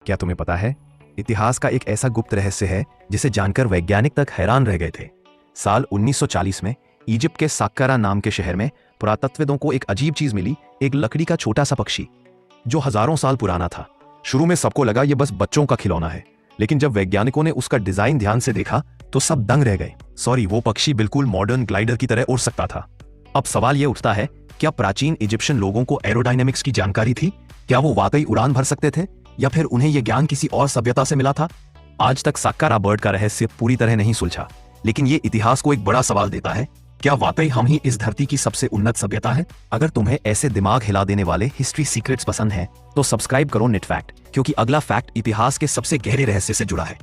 क्या तुम्हें पता है, इतिहास का एक ऐसा गुप्त रहस्य है जिसे जानकर वैज्ञानिक तक हैरान रह गए थे। साल 1940 में इजिप्ट के साक्कारा नाम के शहर में पुरातत्वविदों को एक अजीब चीज मिली, एक लकड़ी का छोटा सा पक्षी जो हजारों साल पुराना था। शुरू में सबको लगा ये बस बच्चों का खिलौना है, लेकिन जब वैज्ञानिकों ने उसका डिजाइन ध्यान से देखा तो सब दंग रह गए। वो पक्षी बिल्कुल मॉडर्न ग्लाइडर की तरह उड़ सकता था। अब सवाल यह उठता है, क्या प्राचीन इजिप्शियन लोगों को एरोडायनेमिक्स की जानकारी थी? क्या वो वाकई उड़ान भर सकते थे, या फिर उन्हें यह ज्ञान किसी और सभ्यता से मिला था? आज तक साक्कारा बर्ड का रहस्य पूरी तरह नहीं सुलझा, लेकिन ये इतिहास को एक बड़ा सवाल देता है, क्या वाकई हम ही इस धरती की सबसे उन्नत सभ्यता है? अगर तुम्हें ऐसे दिमाग हिला देने वाले हिस्ट्री सीक्रेट्स पसंद हैं, तो सब्सक्राइब करो नेट फैक्ट, क्योंकि अगला फैक्ट इतिहास के सबसे गहरे रहस्य से जुड़ा है।